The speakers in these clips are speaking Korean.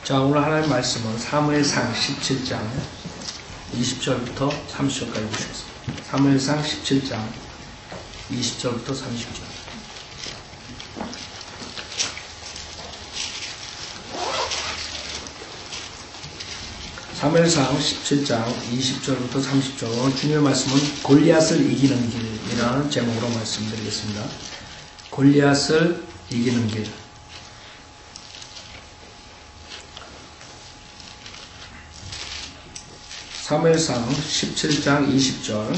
자, 오늘 하나님 말씀은 사무엘상 17장 20절부터 30절까지 보시겠습니다. 사무엘상 17장 20절부터 30절. 사무엘상 17장 20절부터 30절. 오늘 주님의 말씀은 골리앗을 이기는 길이라는 제목으로 말씀드리겠습니다. 골리앗을 이기는 길. 사무엘상 17장 20절.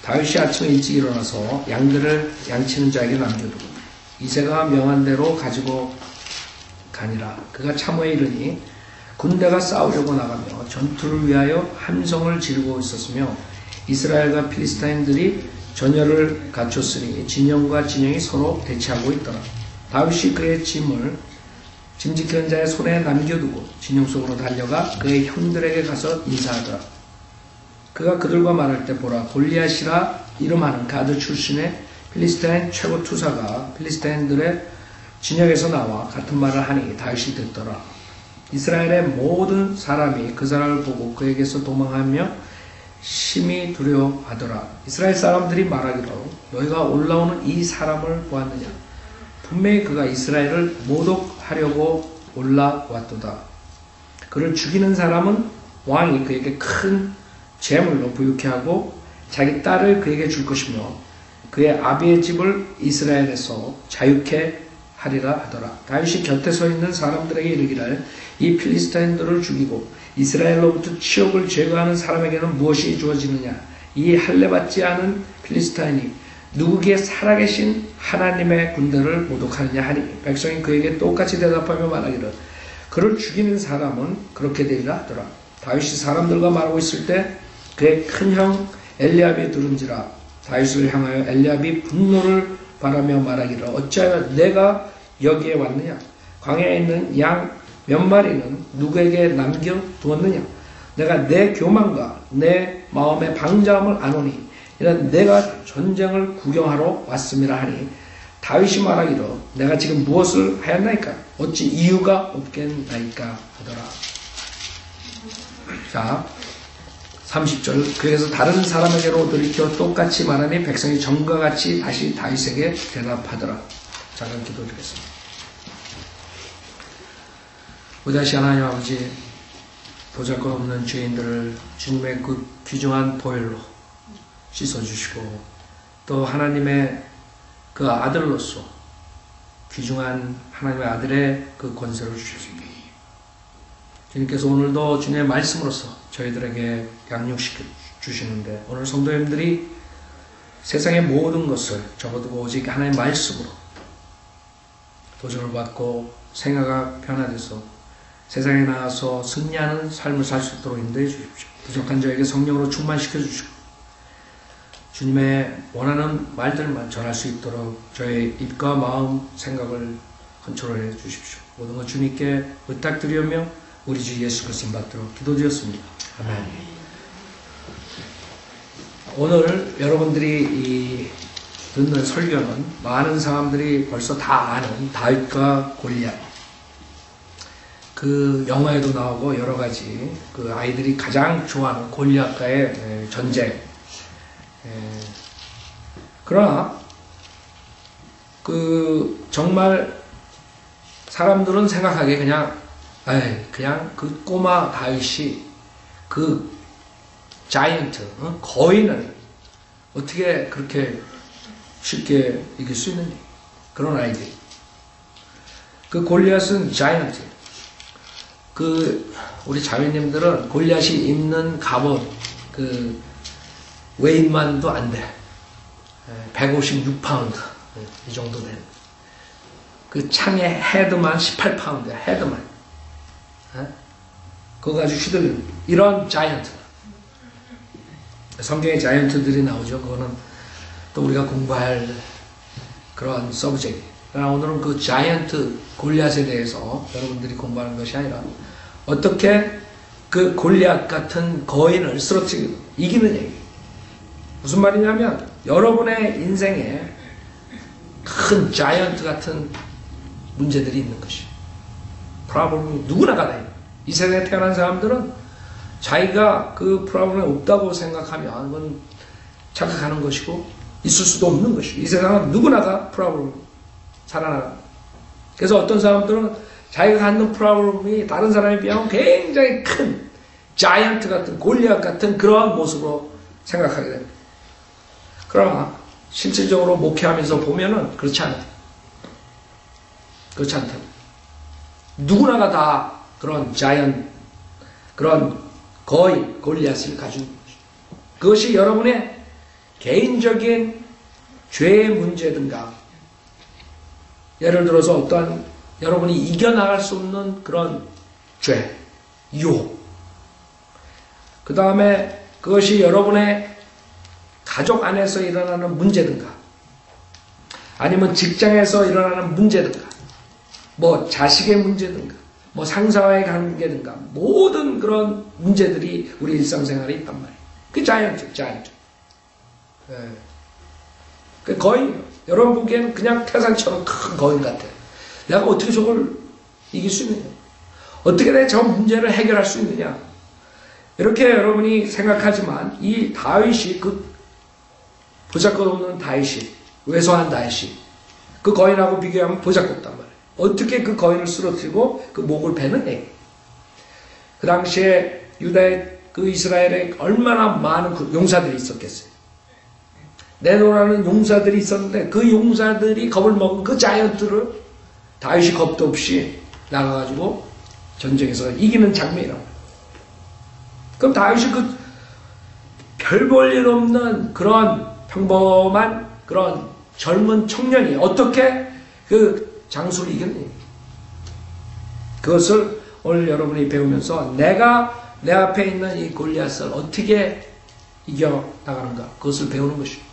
다윗이 아침에 일찍 일어나서 양들을 양치는 자에게 남겨두고 이새가 명한 대로 가지고 가니라. 그가 참호에 이르니 군대가 싸우려고 나가며 전투를 위하여 함성을 지르고 있었으며 이스라엘과 필리스타인들이 전열을 갖췄으니 진영과 진영이 서로 대치하고 있더라. 다윗이 그의 짐을 짐지키는 자의 손에 남겨두고 진영 속으로 달려가 그의 형들에게 가서 인사하더라. 그가 그들과 말할 때 보라, 골리앗이라 이름하는 가드 출신의 필리스타인 최고 투사가 필리스타인들의 진영에서 나와 같은 말을 하니 다윗이 듣더라. 이스라엘의 모든 사람이 그 사람을 보고 그에게서 도망하며 심히 두려워하더라. 이스라엘 사람들이 말하기로 너희가 올라오는 이 사람을 보았느냐? 분명히 그가 이스라엘을 모독하려고 올라왔도다. 그를 죽이는 사람은 왕이 그에게 큰 재물로 부유케 하고 자기 딸을 그에게 줄 것이며 그의 아비의 집을 이스라엘에서 자유케 하리라 하더라. 다윗이 곁에 서 있는 사람들에게 이르기를 이 필리스타인들을 죽이고 이스라엘로부터 치욕을 제거하는 사람에게는 무엇이 주어지느냐? 이 할례받지 않은 필리스타인이 누구기에 살아계신 하나님의 군대를 모독하느냐 하니 백성이 그에게 똑같이 대답하며 말하기를 그를 죽이는 사람은 그렇게 되리라 하더라. 다윗이 사람들과 말하고 있을 때 그의 큰형 엘리압이 들은지라. 다윗을 향하여 엘리압이 분노를 바라며 말하기를 어찌하여 내가 여기에 왔느냐? 광야에 있는 양 몇 마리는 누구에게 남겨두었느냐? 내가 내 교만과 내 마음의 방자함을 아노니 이는 내가 전쟁을 구경하러 왔음이라 하니 다윗이 말하기를 내가 지금 무엇을 하였나이까? 어찌 이유가 없겠나이까 하더라. 자, 30절. 그래서 다른 사람에게로 돌이켜 똑같이 말하니 백성이 전과 같이 다시 다윗에게 대답하더라. 잠깐 기도드리겠습니다. 우다시 하나님 아버지, 보잘것없는 죄인들을 주님의 그 귀중한 보혈로 씻어주시고 또 하나님의 그 아들로서 귀중한 하나님의 아들의 그 권세를 주셨습니다. 주님께서 오늘도 주님의 말씀으로서 저희들에게 양육시켜 주시는데 오늘 성도님들이 세상의 모든 것을 접어두고 오직 하나님의 말씀으로 도전을 받고 생애가 변화돼서 세상에 나가서 승리하는 삶을 살 수 있도록 인도해 주십시오. 부족한 저에게 성령으로 충만시켜 주시고 주님의 원하는 말들만 전할 수 있도록 저의 입과 마음, 생각을 컨트롤해 주십시오. 모든 것 주님께 부탁드리며 우리 주 예수 그리스도 받도록 기도드렸습니다. 아멘. 오늘 여러분들이 듣는 설교는 많은 사람들이 벌써 다 아는 다윗과 골리앗. 그 영화에도 나오고 여러 가지 그 아이들이 가장 좋아하는 골리앗과의 전쟁. 그러나 그 정말 사람들은 생각하기에 그냥 그 꼬마 다윗이 그 자이언트 거인을 어떻게 그렇게 쉽게 이길 수 있느냐 그런 아이들. 그 골리앗은 자이언트. 그 우리 자매님들은 골리앗이 입는 갑옷 그 웨이만도 안 돼. 156파운드 이 정도 되는. 그 창의 헤드만 18파운드야. 헤드만. 그거 가지고 휘둘리는 이런 자이언트. 성경에 자이언트들이 나오죠. 그거는 또 우리가 공부할 그런 서브젝트. 그러나 오늘은 그 자이언트 골리앗에 대해서 여러분들이 공부하는 것이 아니라 어떻게 그 골리앗 같은 거인을 쓰러뜨리고 이기는 얘기. 무슨 말이냐면 여러분의 인생에 큰 자이언트 같은 문제들이 있는 것이. 프로블럼이 누구나가 다 있어요. 이 세상에 태어난 사람들은 자기가 그 프로블럼이 없다고 생각하면 그건 착각하는 것이고 있을 수도 없는 것이고 이 세상은 누구나가 프로블럼 살아나가. 그래서 어떤 사람들은 자기가 갖는 프로블럼이 다른 사람에 비하면 굉장히 큰 자이언트 같은 골리앗 같은 그러한 모습으로 생각하게 됩니다. 그러나 실질적으로 목회하면서 보면은 그렇지 않다. 그렇지 않다. 누구나가 다 그런 자이언트, 그런 거의 골리앗을 가지고 있는 것이죠. 그것이 여러분의 개인적인 죄의 문제든가 예를 들어서 어떠한 여러분이 이겨나갈 수 없는 그런 죄, 유혹. 그 다음에 그것이 여러분의 가족 안에서 일어나는 문제든가 아니면 직장에서 일어나는 문제든가 뭐 자식의 문제든가 뭐 상사와의 관계든가 모든 그런 문제들이 우리 일상생활에 있단 말이에요. 그 자이언트. 네. 그 거인, 여러분 보기에는 그냥 태산처럼 큰 거인 같아요. 내가 어떻게 저걸 이길 수 있느냐? 어떻게 내가 저 문제를 해결할 수 있느냐? 이렇게 여러분이 생각하지만 이 다윗이 그 보잘것없는 다윗이 왜소한 다윗이 그 거인하고 비교하면 보잘것없단 말이에요. 어떻게 그 거인을 쓰러뜨리고 그 목을 베느냐? 그 당시에 유다의 그 이스라엘에 얼마나 많은 그 용사들이 있었겠어요. 내노라는 용사들이 있었는데 그 용사들이 겁을 먹은 그 자이언트를 다윗이 겁도 없이 나가가지고 전쟁에서 이기는 장면이라고. 그럼 다윗이 그 별 볼 일 없는 그런 평범한 그런 젊은 청년이 어떻게 그 장수를 이겼니? 그것을 오늘 여러분이 배우면서 내가 내 앞에 있는 이 골리앗을 어떻게 이겨나가는가 그것을 배우는 것입니다.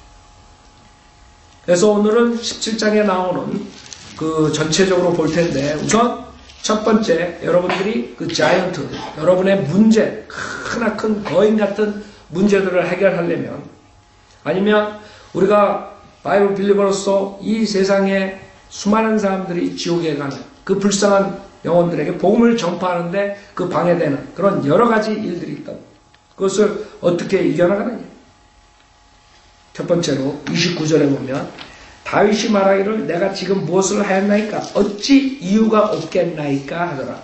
그래서 오늘은 17장에 나오는 그 전체적으로 볼 텐데 우선 첫 번째 여러분들이 그 자이언트 여러분의 문제 크나큰 거인 같은 문제들을 해결하려면 아니면 우리가 바이블 빌리버로서 이 세상에 수많은 사람들이 지옥에 가는 그 불쌍한 영혼들에게 복음을 전파하는데 그 방해되는 그런 여러 가지 일들이 있다. 그것을 어떻게 이겨나가느냐. 첫 번째로 29절에 보면 다윗이 말하기를 내가 지금 무엇을 하였나이까 어찌 이유가 없겠나이까 하더라.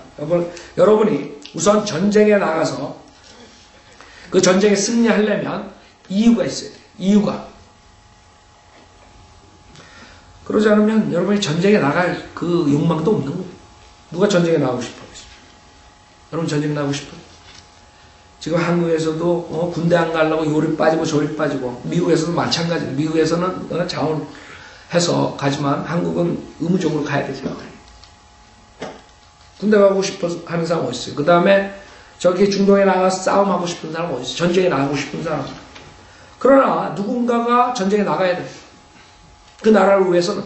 여러분이 우선 전쟁에 나가서 그 전쟁에 승리하려면 이유가 있어야 돼요. 이유가. 그러지 않으면 여러분이 전쟁에 나갈 그 욕망도 없는 거예요. 누가 전쟁에 나가고 싶어? 여러분 전쟁에 나가고 싶어요? 지금 한국에서도 군대 안 가려고 요리 빠지고 저리 빠지고 미국에서도 마찬가지예요. 미국에서는 자원해서 가지만 한국은 의무적으로 가야 되죠. 군대 가고 싶어서 하는 사람 어디 있어요? 그 다음에 저기 중동에 나가서 싸움하고 싶은 사람 어디 있어요? 전쟁에 나가고 싶은 사람. 그러나 누군가가 전쟁에 나가야 돼. 그 나라를 위해서는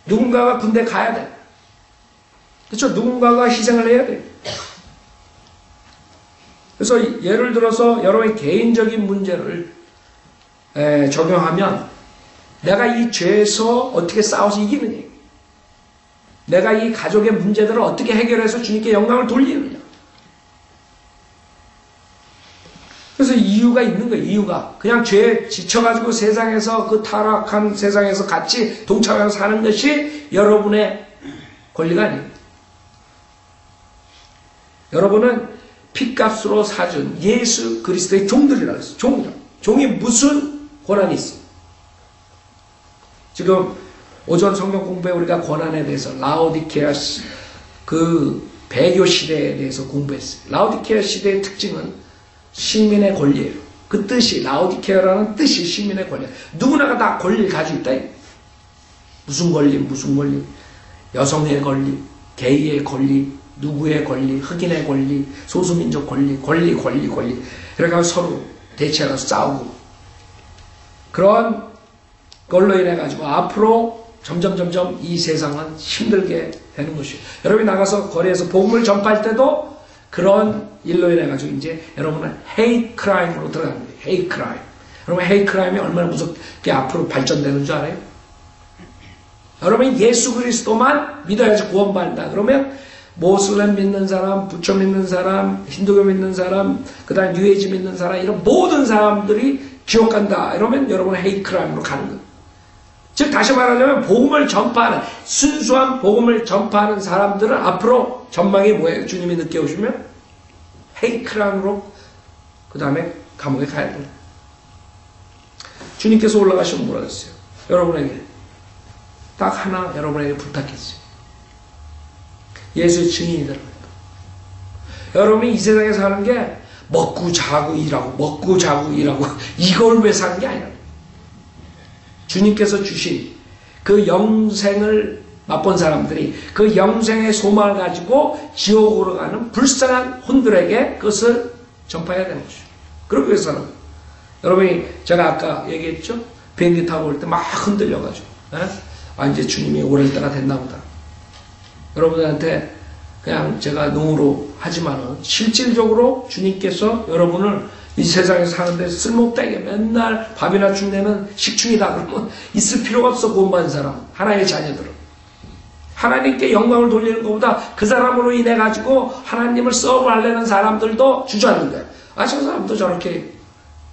누군가가 군대 가야 돼. 그렇죠? 누군가가 희생을 해야 돼. 그래서 예를 들어서 여러분의 개인적인 문제를 적용하면 내가 이 죄에서 어떻게 싸워서 이기느냐. 내가 이 가족의 문제들을 어떻게 해결해서 주님께 영광을 돌리느냐. 그래서 이유가 있는 거예요. 이유가. 그냥 죄에 지쳐가지고 세상에서 그 타락한 세상에서 같이 동참해서 사는 것이 여러분의 권리가 아니에요. 여러분은 핏값으로 사준 예수 그리스도의 종들이라고 했어요. 종이 무슨 권한이 있어요? 지금 오전 성경 공부에 우리가 권한에 대해서 라오디케아 그 배교 시대에 대해서 공부했어요. 라오디케아 시대의 특징은 시민의 권리예요. 그 뜻이 라오디케아라는 뜻이 시민의 권리. 누구나가 다 권리를 가지고 있다. 무슨 권리? 여성의 권리, 게이의 권리, 누구의 권리, 흑인의 권리, 소수민족 권리. 이렇게 서로 대치하면서 싸우고 그런 걸로 인해 가지고 앞으로 점점 이 세상은 힘들게 되는 것이에요. 여러분이 나가서 거리에서 복음을 전파할 때도 그런 일로 인해 가지고 이제 여러분은 hate crime으로 들어가는 거예요. hate crime. 여러분 hate crime이 얼마나 무섭게 앞으로 발전되는 줄 알아요? 여러분이 예수 그리스도만 믿어야지 구원받는다. 그러면 모슬렘 믿는 사람, 부처 믿는 사람, 힌두교 믿는 사람, 그 다음 뉴에이지 믿는 사람, 이런 모든 사람들이 지옥 간다. 이러면 여러분은 헤이크라임으로 가는 거예요. 즉 다시 말하자면 복음을 전파하는, 순수한 복음을 전파하는 사람들은 앞으로 전망이 뭐예요? 주님이 늦게 오시면 헤이크라임으로 그 다음에 감옥에 가야 됩니다. 주님께서 올라가시면 뭐라 했어요? 여러분에게 딱 하나 여러분에게 부탁했어요. 예수의 증인이 되라고 했다. 여러분이 이 세상에 사는 게 먹고 자고 일하고 먹고 자고 일하고 이걸 위해 사는 게 아니라 주님께서 주신 그 영생을 맛본 사람들이 그 영생의 소망을 가지고 지옥으로 가는 불쌍한 혼들에게 그것을 전파해야 되는 것이죠. 그러기 위해서는 여러분이 제가 아까 얘기했죠? 비행기 타고 올 때 막 흔들려가지고 이제 주님이 오를 때가 됐나 보다. 여러분한테 그냥 제가 농으로 하지만은 실질적으로 주님께서 여러분을 이 세상에서 사는데 쓸모없게 맨날 밥이나 죽내는 식충이다 그러면 있을 필요가 없어. 구원받은 사람, 하나님의 자녀들은 하나님께 영광을 돌리는 것보다 그 사람으로 인해 가지고 하나님을 서브하려는 사람들도 주저앉는데 저 사람도 저렇게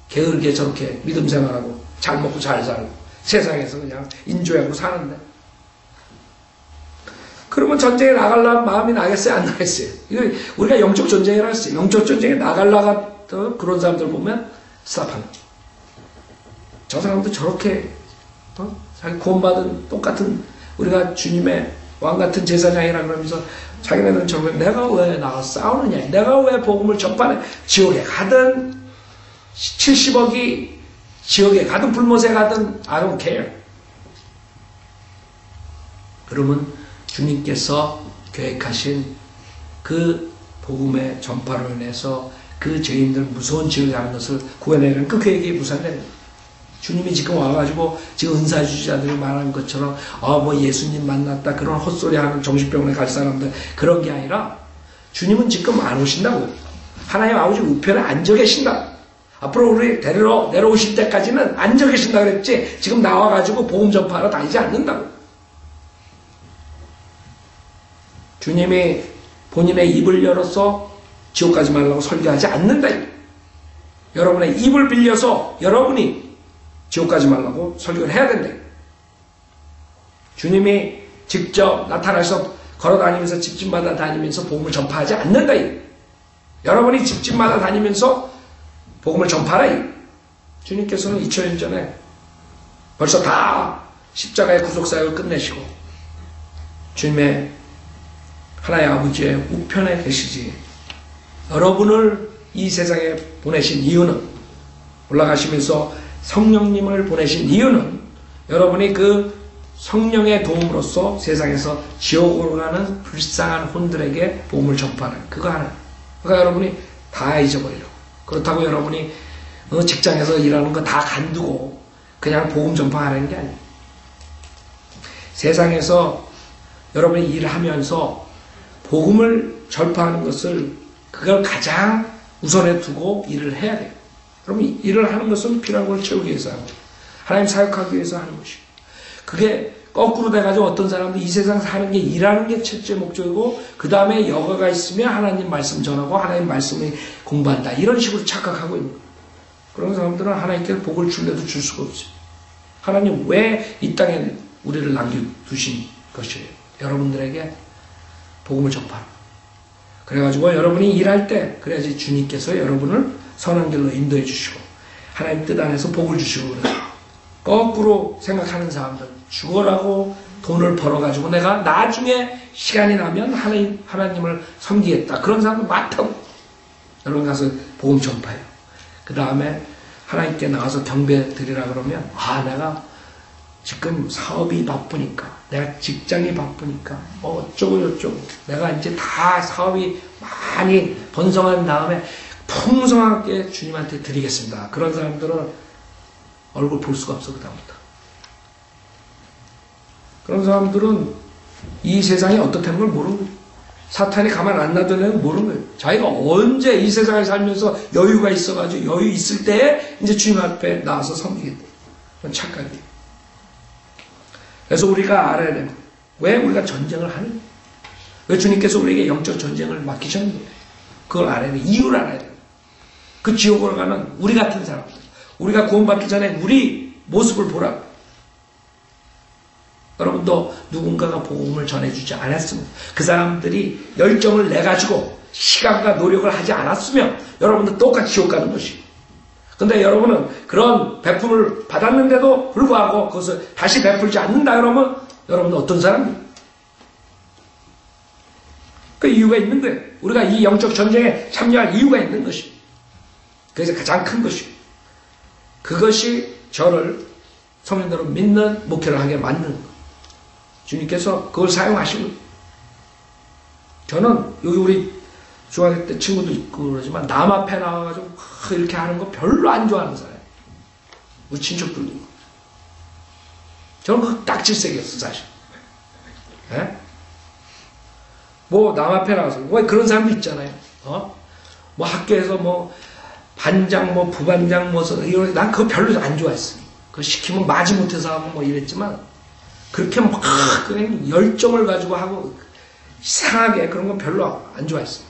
게으르게 저렇게 믿음 생활하고 잘 먹고 잘 살고 세상에서 그냥 인조하고 사는데 그러면 전쟁에 나가려면 마음이 나겠어요? 안 나겠어요? 이거 우리가 영적 전쟁이라 했어요. 영적 전쟁에 나가려고 그런 사람들 보면 스탑하는 거죠. 저 사람도 저렇게 자기 구원받은 똑같은 우리가 주님의 왕같은 제사장이라 그러면서 자기네들은 저렇게 내가 왜 나가 싸우느냐, 내가 왜 복음을 전파해, 지옥에 가든 70억이 지옥에 가든 불못에 가든 I don't care. 그러면 주님께서 계획하신 그 복음의 전파로 인해서 그 죄인들 무서운 지옥에 가는 것을 구해내는 그 계획이 무산됩니다. 주님이 지금 와가지고 지금 은사주자들이 말하는 것처럼 뭐 예수님 만났다 그런 헛소리하는 정신병원에 갈 사람들 그런 게 아니라 주님은 지금 안 오신다고. 하나님 아버지 우편에 앉아 계신다. 앞으로 우리 내려오실 때까지는 앉아 계신다 그랬지 지금 나와가지고 복음 전파하러 다니지 않는다고. 주님이 본인의 입을 열어서 지옥 가지 말라고 설교하지 않는다. 여러분의 입을 빌려서 여러분이 지옥 가지 말라고 설교를 해야 된다. 주님이 직접 나타나서 걸어다니면서 집집마다 다니면서 복음을 전파하지 않는다. 여러분이 집집마다 다니면서 복음을 전파하라. 주님께서는 2000년 전에 벌써 다 십자가의 구속사역을 끝내시고 주님의 하나의 아버지의 우편에 계시지. 여러분을 이 세상에 보내신 이유는 올라가시면서 성령님을 보내신 이유는 여러분이 그 성령의 도움으로써 세상에서 지옥으로 가는 불쌍한 혼들에게 복음을 전파하는 그거 하나. 그러니까 여러분이 다 잊어버리려고. 그렇다고 여러분이 직장에서 일하는 거 다 간두고 그냥 복음 전파하는 게 아니에요. 세상에서 여러분이 일을 하면서 복음을 전파하는 것을 그걸 가장 우선에 두고 일을 해야 돼요. 그럼 일을 하는 것은 필요한 걸 채우기 위해서 하고 하나님 사역하기 위해서 하는 것이고 그게 거꾸로 돼가지고 어떤 사람도 이 세상 사는 게 일하는 게 첫째 목적이고 그 다음에 여가가 있으면 하나님 말씀 전하고 하나님 말씀을 공부한다. 이런 식으로 착각하고 있는 거예요. 그런 사람들은 하나님께 복을 줄래도 줄 수가 없어요. 하나님 왜 이 땅에 우리를 남겨두신 것이에요. 여러분들에게 복음을 전파하라. 그래가지고 여러분이 일할 때 그래야지 주님께서 여러분을 선한 길로 인도해 주시고 하나님 뜻 안에서 복을 주시고 그래요. 거꾸로 생각하는 사람들 죽어라고 돈을 벌어가지고 내가 나중에 시간이 나면 하나님을 섬기겠다. 그런 사람들 많다고. 여러분 가서 복음 전파해요. 그 다음에 하나님께 나가서 경배 드리라 그러면 내가 지금 사업이 바쁘니까 내가 직장이 바쁘니까 어쩌고 저쩌고 내가 이제 다 사업이 많이 번성한 다음에 풍성하게 주님한테 드리겠습니다. 그런 사람들은 얼굴 볼 수가 없어. 그다음부터 그런 사람들은 이 세상이 어떻다는 걸 모르는 거예요. 사탄이 가만 안 놔두는 애는 모르는 거예요. 자기가 언제 이 세상을 살면서 여유가 있어가지고 여유 있을 때에 이제 주님 앞에 나와서 섬기겠다. 그건 착각이에요. 그래서 우리가 알아야 돼요. 왜 우리가 전쟁을 하는? 왜 주님께서 우리에게 영적 전쟁을 맡기셨는데? 그걸 알아야 돼. 이유를 알아야 돼. 그 지옥으로 가는 우리 같은 사람들, 우리가 구원받기 전에 우리 모습을 보라고. 여러분도 누군가가 복음을 전해주지 않았으면, 그 사람들이 열정을 내가지고 시간과 노력을 하지 않았으면 여러분도 똑같이 지옥 가는 것이에요. 근데 여러분은 그런 베품을 받았는데도 불구하고 그것을 다시 베풀지 않는다 그러면 여러분은 어떤 사람이에요? 그 이유가 있는 거예요. 우리가 이 영적 전쟁에 참여할 이유가 있는 것이에요. 그래서 가장 큰 것이에요. 그것이 저를 성령대로 믿는 목회를 하게 만드는 거예요. 주님께서 그걸 사용하시고, 저는 여기 우리 중학교 때 친구도 있고 그러지만 남 앞에 나와가지고 이렇게 하는 거 별로 안 좋아하는 사람이에요. 우리 친척들도 있고. 저는 그 딱질색이었어 사실. 예? 뭐 남 앞에 나와서 왜 그런 사람도 있잖아요. 뭐 학교에서 뭐 반장 뭐 부반장 뭐 이런, 난 그거 별로 안 좋아했어. 그거 시키면 마지못해서 하고 뭐 이랬지만 그렇게 막 그냥 열정을 가지고 하고 이상하게 그런 건 별로 안 좋아했어.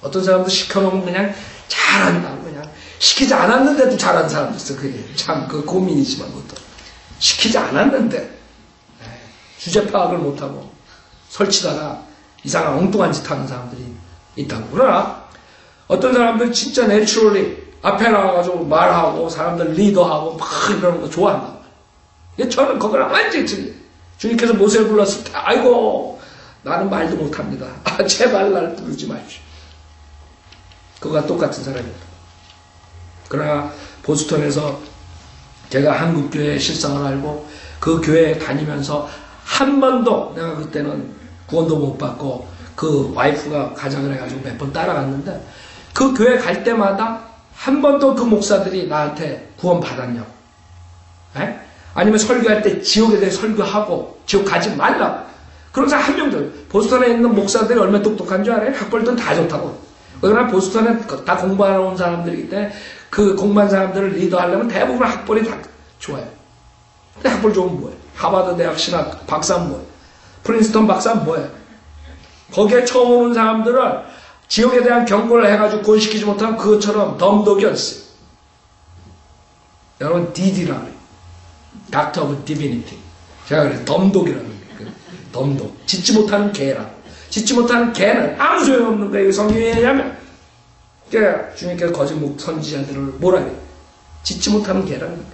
어떤 사람도 시켜놓으면 그냥 잘한다고, 그냥 시키지 않았는데도 잘하는 사람도 있어. 그게 참 그 고민이지만, 그것도 시키지 않았는데 주제 파악을 못하고 설치다가 이상한 엉뚱한 짓 하는 사람들이 있다고. 그러나 어떤 사람들 진짜 내추럴리 앞에 나와가지고 말하고 사람들 리더하고 막 이러는 거 좋아한다. 저는 그거랑 완전히 틀려요. 주님께서 모세를 불렀을 때, 아이고 나는 말도 못합니다. 제발 날 부르지 마십시오. 그거와 똑같은 사람입니다. 그러나 보스턴에서 제가 한국교회 실상을 알고 그 교회에 다니면서 한 번도, 내가 그때는 구원도 못 받고 그 와이프가 가장을 해가지고 몇 번 따라갔는데, 그 교회 갈 때마다 한 번도 그 목사들이 나한테 구원 받았냐고, 에? 아니면 설교할 때 지옥에 대해 설교하고 지옥 가지 말라고, 그런 사람 한 명도. 보스턴에 있는 목사들이 얼마나 똑똑한 줄 알아요? 학벌도 다 좋다고. 그러나 보스턴에 다 공부하러 온 사람들이기 때문에 그 공부한 사람들을 리더하려면 대부분 학벌이 다 좋아요. 근데 학벌 좋으면 뭐예요? 하버드 대학 신학 박사는 뭐예요? 프린스턴 박사는 뭐예요? 거기에 처음 오는 사람들을 지옥에 대한 경고를 해가지고 구원시키지 못하면 그것처럼 덤독이었어요. 여러분 DD라 그래요. Doctor of Divinity. 제가 그래요. 덤독이라는 거예요. 덤독. 짓지 못하는 개라고. 짓지 못하는 개는 아무 소용없는 거예요. 성경에 의하면. 그러니까 주님께서 거짓 선지자들을 뭐라 해요? 짓지 못하는 개라는 거예요.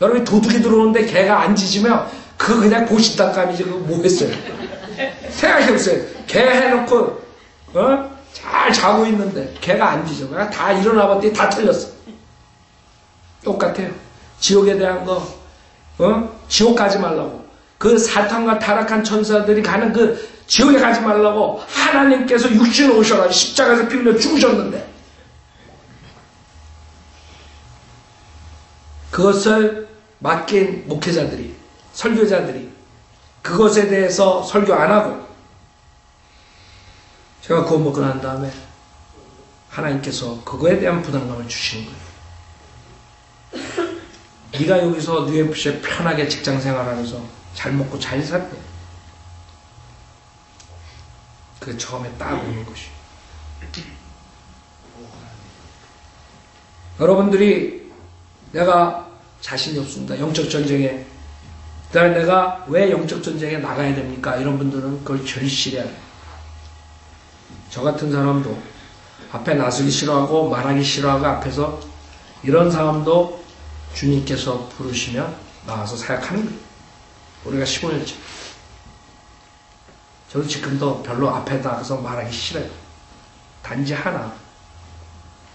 여러분이 도둑이 들어오는데 개가 안 짖으면 그거 그냥 보신탕감이지. 그거 뭐 했어요? 생각해보세요. 개 해놓고 잘 자고 있는데 개가 안 짖어. 그냥 다 일어나봤더니 다 틀렸어. 똑같아요. 지옥에 대한 거, 지옥 가지 말라고. 그 사탄과 타락한 천사들이 가는 그 지옥에 가지 말라고 하나님께서 육신을 오셔가지고 십자가에서 피 흘려 죽으셨는데, 그것을 맡긴 목회자들이, 설교자들이 그것에 대해서 설교 안 하고, 제가 구원 먹고 난 다음에 하나님께서 그거에 대한 부담감을 주시는 거예요. 네가 여기서 UMC에 편하게 직장 생활하면서 잘 먹고 잘 살래. 그게 처음에 딱 오는 것이. 여러분들이 내가 자신이 없습니다. 영적 전쟁에. 그다음에 내가 왜 영적 전쟁에 나가야 됩니까? 이런 분들은 그걸 절실해야 돼요. 저 같은 사람도 앞에 나서기 싫어하고 말하기 싫어하고 앞에서 이런 사람도 주님께서 부르시면 나와서 사역하는 거예요. 우리가 15년째. 저도 지금도 별로 앞에 나가서 말하기 싫어요. 단지 하나.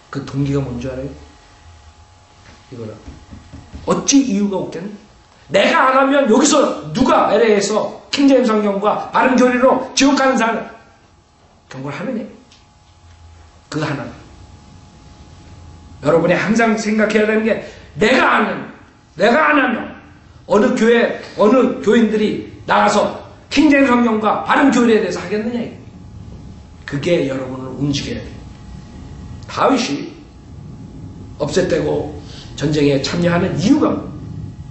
그 동기가 뭔지 알아요? 이거라. 어찌 이유가 없겠니? 내가 안 하면 여기서 누가 LA에서 킹제임 성경과 바른 교리로 지옥 가는 사람 경고를 하느냐? 그 하나. 여러분이 항상 생각해야 되는 게, 내가 안 하면 어느 교회, 어느 교인들이 나가서 킹제임 성경과 바른 교리에 대해서 하겠느냐? 그게 여러분을 움직여야 돼요. 다윗이 없앴대고 전쟁에 참여하는 이유가,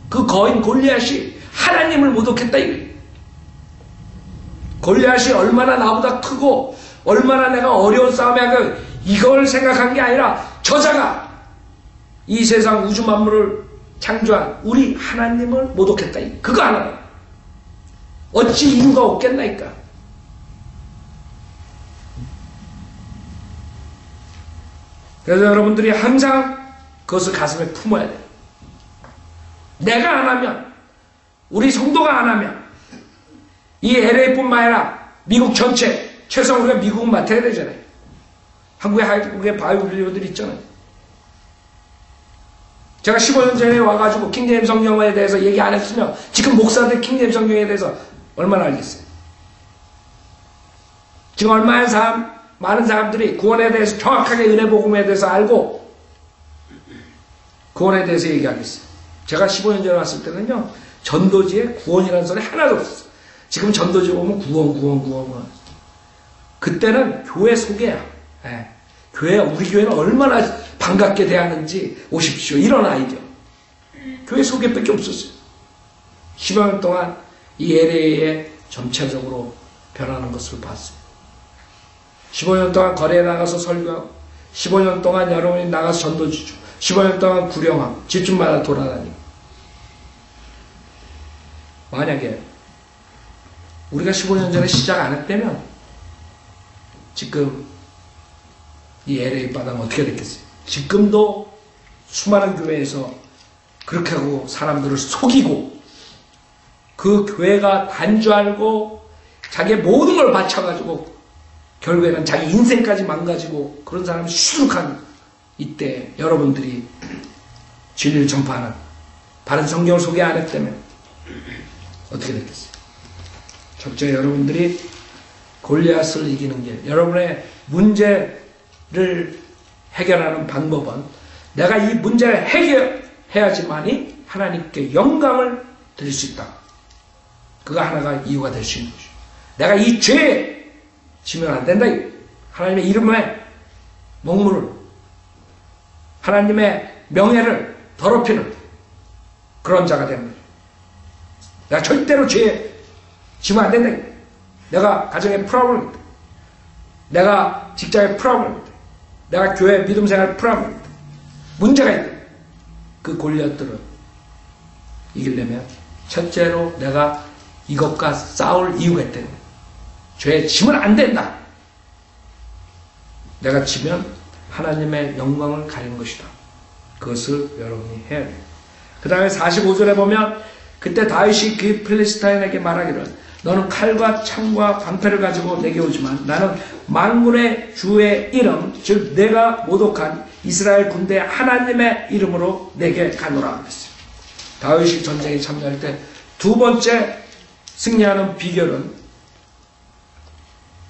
그 거인 골리앗이 하나님을 모독했다 이거예요. 골리앗이 얼마나 나보다 크고 얼마나 내가 어려운 싸움에 이걸 생각한 게 아니라 저자가 이 세상 우주 만물을 창조한 우리 하나님을 모독했다. 그거 하나. 어찌 이유가 없겠나이까. 그래서 여러분들이 항상 그것을 가슴에 품어야 돼요. 내가 안 하면, 우리 성도가 안 하면, 이 LA뿐만 아니라 미국 전체, 최소한 우리가 미국은 맡아야 되잖아요. 한국의 바이블리오들 있잖아요. 제가 15년 전에 와가지고 킹제임스 성경에 대해서 얘기 안 했으면 지금 목사들 킹제임스 성경에 대해서 얼마나 알겠어요. 지금 얼마나 많은 사람들이 구원에 대해서 정확하게 은혜 복음에 대해서 알고 구원에 대해서 얘기하겠어요. 제가 15년 전에 왔을 때는요, 전도지에 구원이라는 소리 하나도 없었어요. 지금 전도지 보면 구원. 그때는 교회 소개야. 예. 우리 교회는 얼마나 반갑게 대하는지 오십시오. 이런 아이디어. 교회 소개밖에 없었어요. 10여 년 동안 이 LA에 전체적으로 변하는 것을 봤어요. 15년 동안 거리에 나가서 설교하고, 15년 동안 여러분이 나가서 전도지 주고, 15년 동안 구령하고, 집집마다 돌아다니고. 만약에 우리가 15년 전에 시작 안 했다면 지금 이 LA 바다는 어떻게 됐겠어요? 지금도 수많은 교회에서 그렇게 하고 사람들을 속이고 그 교회가 단 줄 알고 자기의 모든 걸 바쳐가지고 결국에는 자기 인생까지 망가지고 그런 사람이 수룩한 이때 여러분들이 진리를 전파하는 바른 성경을 소개 안 했다면 어떻게 됐겠어요? 첫째, 여러분들이 골리앗을 이기는 길, 여러분의 문제를 해결하는 방법은 내가 이 문제를 해결해야지만이 하나님께 영광을 드릴 수 있다. 그가 하나가 이유가 될 수 있는 것이죠. 내가 이 죄에 지면 안 된다. 하나님의 이름에 먹물을, 하나님의 명예를 더럽히는 그런 자가 됩니다. 내가 절대로 죄에 지면 안 된다. 내가 가정의 프로블럼이다. 내가 직장의 프로블럼이다. 내가 교회 믿음 생활 프로블럼이다. 문제가 있다. 그 골리앗들을 이기려면 첫째로 내가 이것과 싸울 이유가 있다. 죄에 지면 안 된다. 내가 지면 하나님의 영광을 가린 것이다. 그것을 여러분이 해야 돼요. 그 다음에 45절에 보면 그때 다윗이 그 필리스타인에게 말하기를 너는 칼과 창과 방패를 가지고 내게 오지만 나는 만군의 주의 이름 즉 내가 모독한 이스라엘 군대 하나님의 이름으로 내게 가노라 그랬어요. 다윗이 전쟁에 참여할 때 두 번째 승리하는 비결은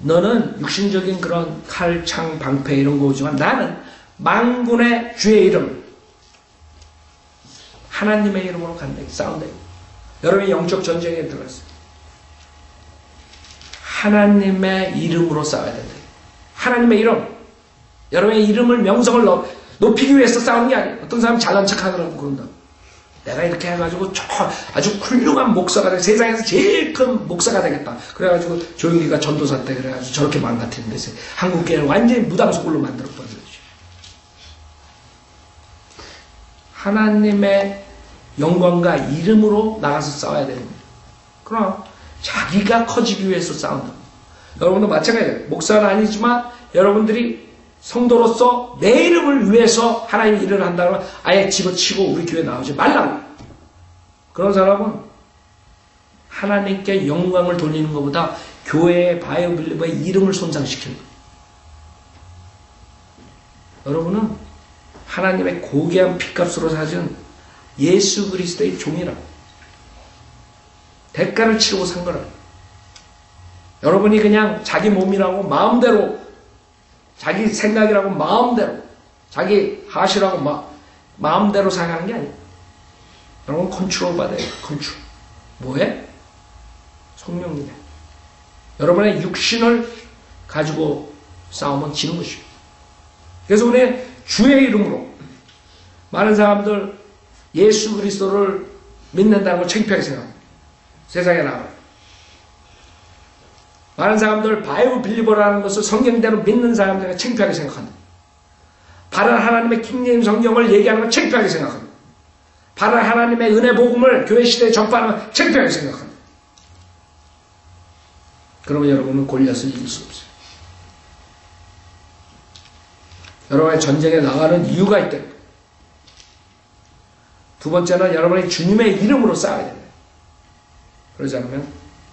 너는 육신적인 그런 칼, 창, 방패 이런 거 오지만 나는 만군의 주의 이름 하나님의 이름으로 간다. 싸운다. 여러분이 영적 전쟁에 들어갔어요. 하나님의 이름으로 싸워야 된다. 하나님의 이름. 여러분의 이름을 명성을 높이기 위해서 싸우는 게 아니에요. 어떤 사람이 잘난 척 하더라고 그런다. 내가 이렇게 해가지고 아주 훌륭한 목사가 돼. 세상에서 제일 큰 목사가 되겠다. 그래가지고 조용기가 전도사 때 그래가지고 저렇게 망가뜨린 데서 한국교회를 완전히 무당소굴로 만들어버린 거죠. 하나님의 영광과 이름으로 나가서 싸워야 됩니다. 그럼 자기가 커지기 위해서 싸운다. 여러분도 마찬가지예요. 목사는 아니지만 여러분들이 성도로서 내 이름을 위해서 하나님의 일을 한다면 아예 집어치고 우리 교회 나오지 말라고. 그런 사람은 하나님께 영광을 돌리는 것보다 교회의 바이오빌리버의 이름을 손상시키는 거예요. 여러분은 하나님의 고귀한 핏값으로 사준 예수 그리스도의 종이라고. 대가를 치르고 산 거라고. 여러분이 그냥 자기 몸이라고 마음대로 자기 생각이라고 마음대로 자기 하시라고 마음대로 생각하는 게 아니에요. 여러분 컨트롤 받아요. 컨트롤. 뭐해? 성령님에. 여러분의 육신을 가지고 싸우면 지는 것이에요. 그래서 우리 주의 이름으로 많은 사람들 예수 그리스도를 믿는다는 걸 창피하게 생각합니다. 세상에 나와요. 많은 사람들 바이블 빌리버라는 것을 성경대로 믿는 사람들이 창피하게 생각한다. 바른 하나님의 킹제임 성경을 얘기하는 걸 창피하게 생각합니다. 바른 하나님의 은혜 복음을 교회 시대에 전파하는 걸 창피하게 생각합니다. 그러면 여러분은 골리앗을 이길 수 없어요. 여러분의 전쟁에 나가는 이유가 있다. 두 번째는 여러분이 주님의 이름으로 싸워야 됩니다. 그러지 않으면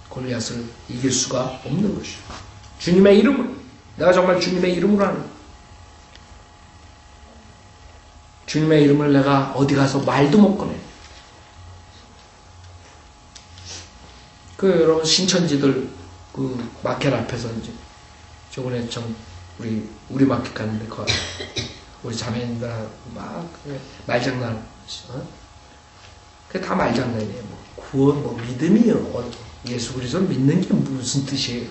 골리앗을 이길 수가 없는 것이죠. 주님의 이름으로. 내가 정말 주님의 이름으로 하는 거예요. 주님의 이름을 내가 어디 가서 말도 못 꺼내. 여러분 신천지들 그 마켓 앞에서 이제 저번에 우리 마켓 갔는데 우리 자매님들 막 말장난, 그게 다 말장난이에요. 뭐 구원, 뭐 믿음이요. 예수 그리스도를 믿는 게 무슨 뜻이에요?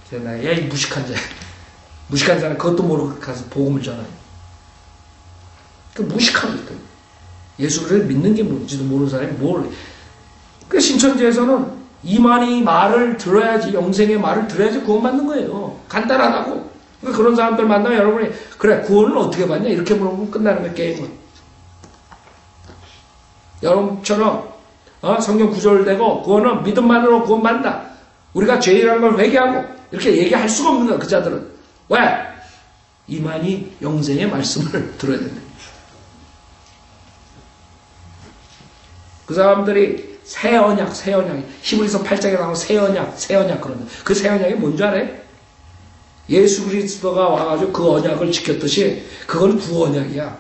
그래서 야, 이 무식한 자, 무식한 자는 그것도 모르고 가서 복음을 전하요. 그 무식한 것들. 예수 그리스도를 믿는 게 뭔지도 모르는 사람이 뭘? 그 신천지에서는 이만희 말을 들어야지, 영생의 말을 들어야지 구원받는 거예요. 간단하다고. 그러니까 그런 사람들 만나면 여러분이 그래 구원을 어떻게 받냐 이렇게 물어보면 끝나는 거예요. 게임은. 여러분처럼 성경 구절되고 구원은 믿음만으로 구원받는다. 우리가 죄라는 걸 회개하고 이렇게 얘기할 수가 없는 거야. 그 자들은. 왜? 이만희 영생의 말씀을 들어야 된다. 그 사람들이 새 언약, 히브리서 8장에 나오는 새 언약 그런데 그 새 언약이 뭔지 알아요? 예수 그리스도가 와가지고 그 언약을 지켰듯이 그건 구언약이야.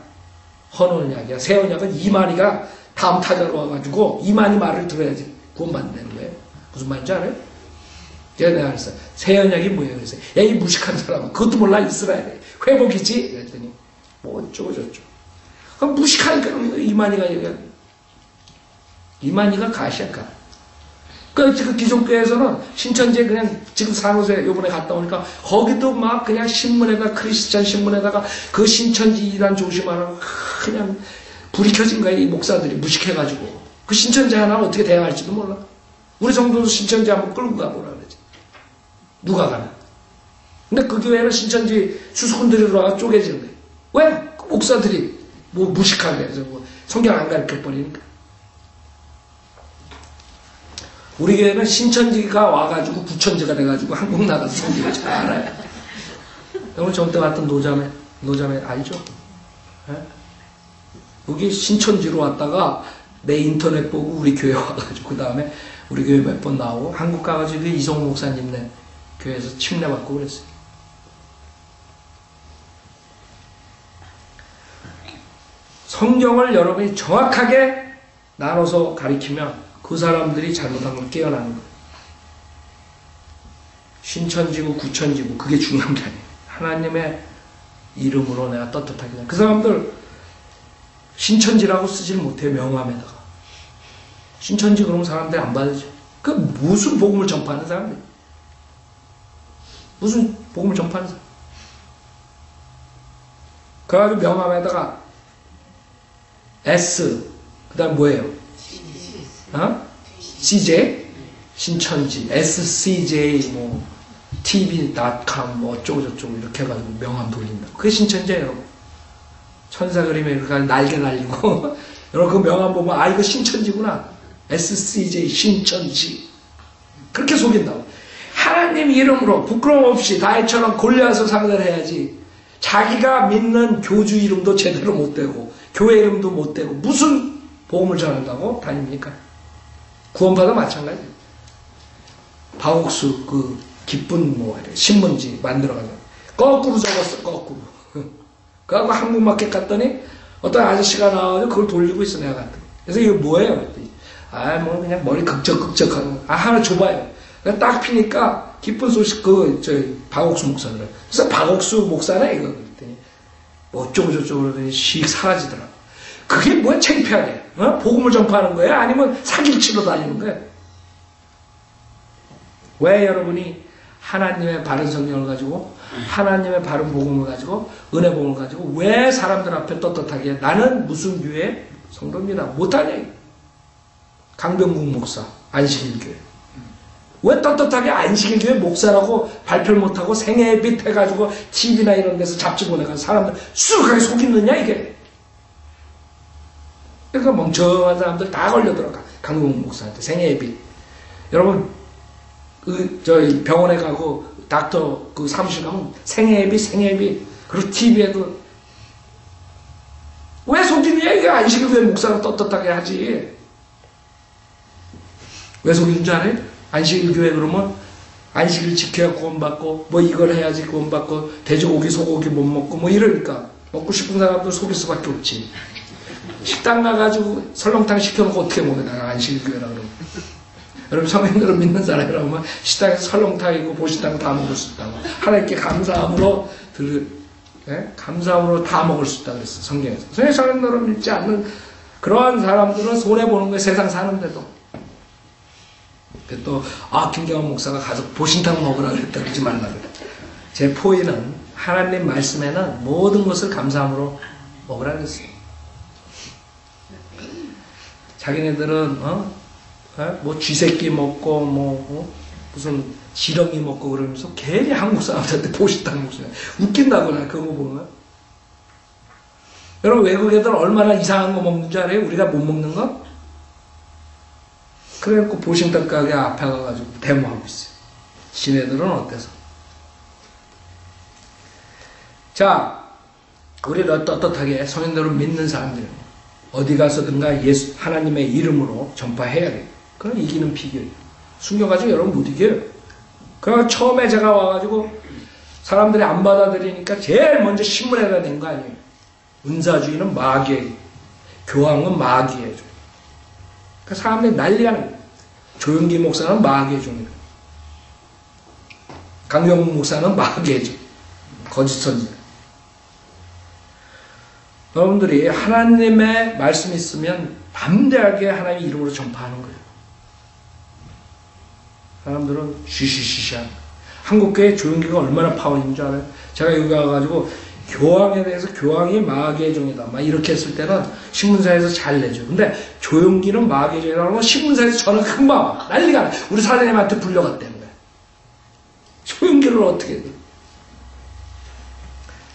헌언약이야. 새 언약은 이만희가 다음 타자로 와가지고 이만희 말을 들어야지 구원받는 거예요. 무슨 말인지 알아요? 제가 내가 그랬어요. 새 언약이 뭐예요? 그래서 야, 이 무식한 사람은 그것도 몰라. 이스라엘에 회복이지? 그랬더니 뭐 어쩌고 저쩌고. 그럼 무식하니까 이만희가 얘기하는 이만희가 가시야, 가. 그 기존교회에서는 신천지에 그냥 지금 산호세 요번에 갔다 오니까 거기도 막 그냥 신문에다가 크리스찬 신문에다가 그 신천지 이단 조심하라고 그냥 불이 켜진 거야. 이 목사들이 무식해가지고. 그 신천지 하나 어떻게 대응할지도 몰라. 우리 정도도 신천지 한번 끌고 가보라 그러지. 누가 가나. 근데 그 교회는 신천지 수수꾼들이 들어와서 쪼개지는 거예요. 왜? 그 목사들이 뭐 무식하게 해서 뭐 성경 안 가르쳐버리니까. 우리 교회는 신천지가 와가지고 구천지가 돼가지고 한국 나가서 성경을 잘 알아요. 여러분 저때 왔던 노자매 알죠? 네? 여기 신천지로 왔다가 내 인터넷 보고 우리 교회 와가지고 그 다음에 우리 교회 몇 번 나오고 한국 가가지고 이성우 목사님네 교회에서 침례받고 그랬어요. 성경을 여러분이 정확하게 나눠서 가리키면 그 사람들이 잘못한 걸 깨어나는 거예요. 신천지고 구천지고 그게 중요한 게 아니에요. 하나님의 이름으로 내가 떳떳하게. 그 사람들 신천지라고 쓰질 못해요. 명함에다가. 신천지 그러면 사람들이 안 받으죠. 그 무슨 복음을 전파하는 사람들. 무슨 복음을 전파하는 사람. 그래가지고 명함에다가 S 그 다음 뭐예요? CJ? 신천지, SCJ, 뭐, TV.com, 뭐, 어쩌고저쩌고 이렇게 해가지고 명함 돌린다. 그게 신천지예요, 여러분. 천사 그림에 이렇게 날개 날리고, 여러분 그 명함 보면, 아, 이거 신천지구나. SCJ, 신천지. 그렇게 속인다고. 하나님 이름으로 부끄러움 없이 다윗처럼 골리앗을 상대를 해야지. 자기가 믿는 교주 이름도 제대로 못 되고, 교회 이름도 못 되고, 무슨 복음을 전한다고 다닙니까? 구원받아 마찬가지예요. 박옥수 그 기쁜 뭐 신문지 만들어가지고 거꾸로 적었어. 거꾸로. 그래갖고 한국마켓 갔더니 어떤 아저씨가 나와서 그걸 돌리고 있어. 내가 갔더니. 그래서 이거 뭐예요? 그랬더니 아 뭐 그냥 머리 극적극적하고 하나 줘봐요. 그래서 딱 피니까 기쁜 소식 박옥수 목사를. 그래서 박옥수 목사네 이거 그랬더니 뭐 어쩌고 저쩌고 그러더니 씩 사라지더라고. 그게 뭐야 창피하게. 복음을 전파하는 거예요? 아니면 사기를 치러 다니는 거예요? 왜 여러분이 하나님의 바른 성경을 가지고 하나님의 바른 복음을 가지고 은혜 복음을 가지고 왜 사람들 앞에 떳떳하게 나는 무슨 교회 성도입니다. 못하냐. 강병국 목사, 안식일교회. 왜 떳떳하게 안식일교회 목사라고 발표를 못하고 생애빛 해가지고 TV나 이런 데서 잡지 보내가지고 사람들 수룩하게 속이느냐 이게. 그러니까 멍청한 사람들 다 걸려들어가. 강병국 목사한테 생애빛. 여러분 저희 병원에 가고 닥터 그 사무실 가면 생애빛 그리고 TV에도 왜 속이느냐 이게. 안식일교회 목사가 떳떳하게 하지. 왜 속이는 줄 알아요? 안식일교회 그러면 안식일 지켜야 구원받고 뭐 이걸 해야지 구원받고 돼지고기 소고기 못 먹고 뭐 이러니까 먹고 싶은 사람들 속일 수밖에 없지. 식당 가가지고 설렁탕 시켜놓고 어떻게 먹어. 나는 안식일교회라 그러면. 여러분 성인들은 믿는 사람이라면 식당에서 설렁탕이고 보신탕 다 먹을 수 있다고. 하나님께 감사함으로 감사함으로 다 먹을 수 있다고 그랬어 성경에서. 성인들은 믿지 않는 그러한 사람들은 손해보는 거예요. 세상 사는데도. 또 김경환 목사가 가서 보신탕 먹으라 그랬다 그러지 말라 그래. 제 포인은 하나님 말씀에는 모든 것을 감사함으로 먹으라 그랬어요. 자기네들은 뭐 쥐새끼 먹고 무슨 지렁이 먹고 그러면서 괜히 한국 사람들한테 보신탕 먹어요. 웃긴다거나 그런 거 보면. 여러분 외국 애들 얼마나 이상한 거 먹는 줄 알아요? 우리가 못 먹는 거? 그래갖고 보신탕 가게 앞에 가가지고 데모하고 있어요. 지네들은 어때서? 자, 우리를 떳떳하게 성인들을 믿는 사람들 어디 가서든가 하나님의 이름으로 전파해야 돼요. 그럼 이기는 비결이에요. 숨겨가지고 여러분 못 이겨요. 그러니까 처음에 제가 와가지고 사람들이 안 받아들이니까 제일 먼저 신문에다 낸 거 아니에요. 은사주의는 마귀예요. 교황은 마귀예요. 그러니까 사람들이 난리가 나요. 조용기 목사는 마귀의 종이에요. 강병국 목사는 마귀의 종. 거짓 선지. 여러분들이 하나님의 말씀이 있으면 담대하게 하나님의 이름으로 전파하는 거예요. 사람들은 쉬쉬쉬쉬한. 한국교회 조용기가 얼마나 파워 있는 줄 알아요? 제가 여기 와가지고 교황에 대해서 교황이 마귀의 종이다 막 이렇게 했을 때는 신문사에서 잘 내죠. 근데 조용기는 마귀의 종이라고 하면 신문사에서 전화 금방 와. 난리가 나. 우리 사장님한테 불려갔다는 거야. 조용기를 어떻게 해?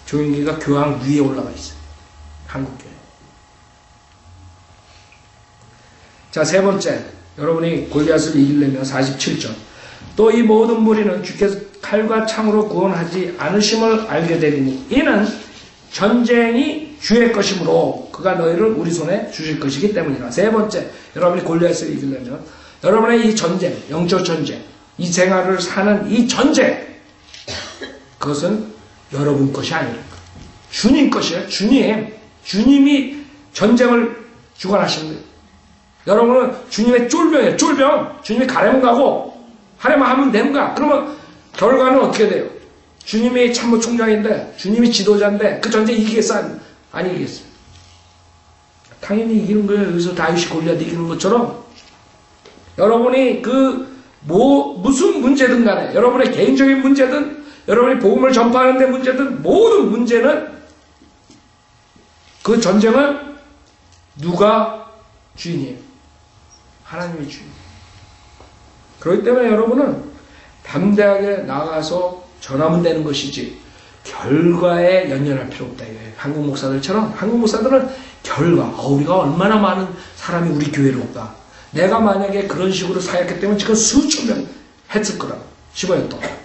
조용기가 교황 위에 올라가 있어요. 한국교회. 자, 세 번째. 여러분이 골리앗을 이기려면 47절. 또 이 모든 무리는 주께서 칼과 창으로 구원하지 않으심을 알게 되리니 이는 전쟁이 주의 것이므로 그가 너희를 우리 손에 주실 것이기 때문이라. 세 번째, 여러분이 골리앗을 이기려면 여러분의 이 전쟁, 영적 전쟁, 이 생활을 사는 이 전쟁, 그것은 여러분 것이 아니라 주님 것이에요. 주님이 전쟁을 주관하시는 거예요. 여러분은 주님의 쫄병이에요. 쫄병. 주님이 가려면 가고 하려면 하면 되는 거야. 그러면 결과는 어떻게 돼요? 주님이 참모총장인데 주님이 지도자인데 그 전쟁 이기겠어? 안 이기겠어요? 당연히 이기는 거예요. 여기서 다윗이 골리앗 이기는 것처럼 여러분이 무슨 문제든 간에 여러분의 개인적인 문제든 여러분이 복음을 전파하는 데 문제든 모든 문제는 그 전쟁은 누가 주인이에요? 하나님이 주인. 그렇기 때문에 여러분은 담대하게 나가서 전하면 되는 것이지 결과에 연연할 필요 없다. 한국 목사들처럼 한국 목사들은 결과 우리가 얼마나 많은 사람이 우리 교회로 올까. 내가 만약에 그런 식으로 사역했기 때문에 지금 수천 명 했을 거라고. 15년 동안.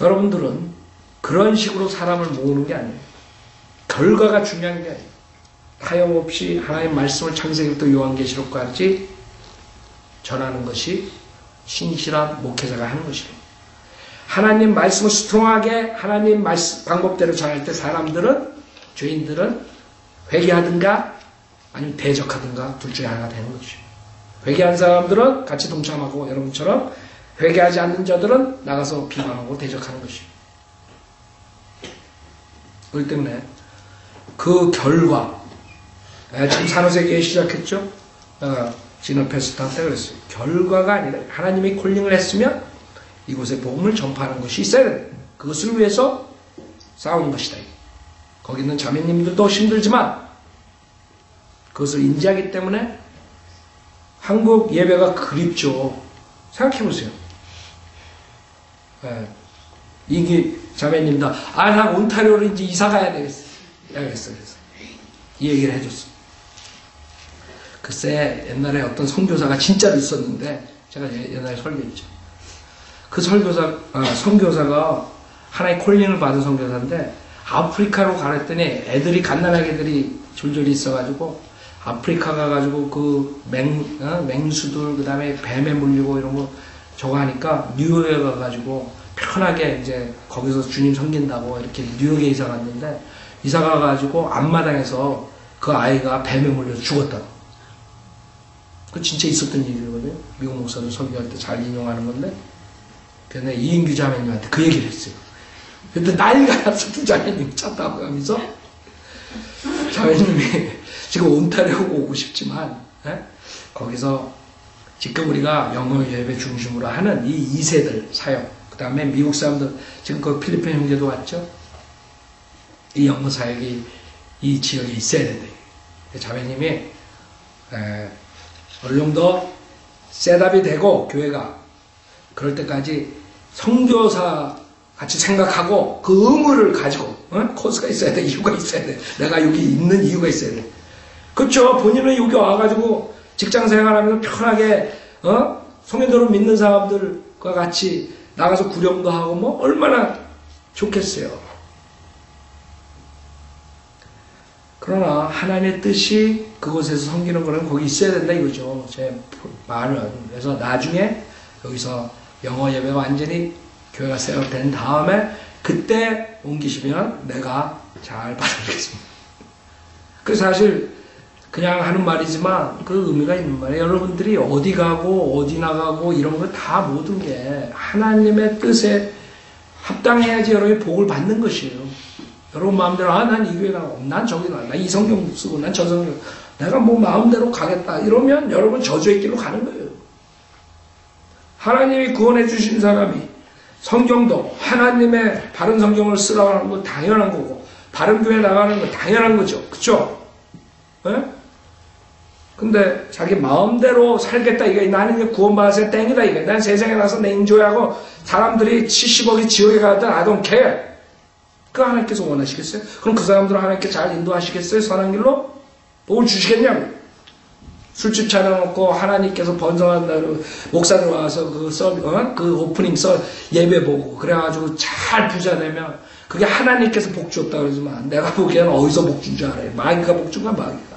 여러분들은 그런 식으로 사람을 모으는 게 아니에요. 결과가 중요한 게 아니에요. 하염없이 하나님의 말씀을 창세기부터 요한계시록까지 전하는 것이 신실한 목회자가 하는 것입니다. 하나님 말씀을 수통하게 하나님 말씀 방법대로 전할 때 사람들은 죄인들은 회개하든가 아니면 대적하든가 둘 중에 하나가 되는 것이죠. 회개한 사람들은 같이 동참하고 여러분처럼 회개하지 않는 자들은 나가서 비방하고 대적하는 것이죠. 그렇기 때문에 그 결과 지금 산호세교회 시작했죠? 진업했을 때 그랬어요. 결과가 아니라 하나님이 콜링을 했으면 이곳에 복음을 전파하는 것이 있어야 돼. 그것을 위해서 싸우는 것이다. 거기 있는 자매님들도 힘들지만 그것을 인지하기 때문에 한국 예배가 그립죠. 생각해보세요. 예. 이게 자매님도 나 온타리오로 이제 이사 가야 되겠어. 그래서 이 얘기를 해줬어. 글쎄 옛날에 어떤 선교사가 진짜로 있었는데 제가 옛날에 설교했죠. 그 선교사가 하나의 콜링을 받은 선교사인데 아프리카로 가랬더니 애들이 갓난아기 애들이 줄줄이 있어가지고 아프리카 가가지고 그 맹수들 그 다음에 뱀에 물리고 이런 거 저거 하니까 뉴욕에 가가지고 편하게 이제 거기서 주님 섬긴다고 이렇게 뉴욕에 이사 갔는데 이사 가가지고 앞마당에서 그 아이가 뱀에 물려서 죽었다고. 그 진짜 있었던 일이거든요. 미국 목사들 설교할 때 잘 인용하는 건데 그래서 이인규 자매님한테 그 얘기를 했어요. 근데 난리가 났어. 두 자매님이 찼다고 하면서 자매님이 지금 온타리오 오고 싶지만 거기서 지금 우리가 영어 예배 중심으로 하는 이 2세들 사역 그 다음에 미국 사람들 지금 그 필리핀 형제도 왔죠. 이 영어 사역이 이 지역에 있어야 된다. 자매님이 어느 정도 셋업이 되고 교회가 그럴 때까지 선교사 같이 생각하고 그 의무를 가지고 코스가 있어야 돼. 이유가 있어야 돼. 내가 여기 있는 이유가 있어야 돼. 그렇죠. 본인은 여기 와가지고 직장생활하면서 편하게 성인들을 믿는 사람들과 같이 나가서 구령도 하고 뭐 얼마나 좋겠어요. 그러나 하나님의 뜻이 그곳에서 섬기는 거는 거기 있어야 된다 이거죠. 제 말은. 그래서 나중에 여기서 영어 예배 완전히 교회가 셋업된 다음에 그때 옮기시면 내가 잘 받아들이겠습니다. 그 사실 그냥 하는 말이지만 그 의미가 있는 말이에요. 여러분들이 어디 가고 어디 나가고 이런 거 다 모든 게 하나님의 뜻에 합당해야지 여러분이 복을 받는 것이에요. 여러분 마음대로 난 이 교회 나가고 난 저기 나가 난 이 성경 쓰고 난 저 성경 내가 뭐 마음대로 가겠다 이러면 여러분 저주의 길로 가는 거예요. 하나님이 구원해 주신 사람이 성경도 하나님의 바른 성경을 쓰라고 하는 건 당연한 거고 바른 교회 나가는 건 당연한 거죠. 그쵸? 예? 근데 자기 마음대로 살겠다 이게 나는 이제 구원받아서 땡이다 이게 난 세상에 나서 내 인조하고 사람들이 70억이 지옥에 가든 I don't care. 그 하나님께서 원하시겠어요? 그럼 그 사람들은 하나님께 잘 인도하시겠어요? 선한 길로? 복을 주시겠냐고. 술집 차려놓고 하나님께서 번성한다고 목사들 와서 그 오프닝 예배 보고 그래가지고 잘 부자 되면 그게 하나님께서 복 줬다 그러지만 내가 보기에는 어디서 복 준 줄 알아요. 마귀가 복 준 거야 마귀가.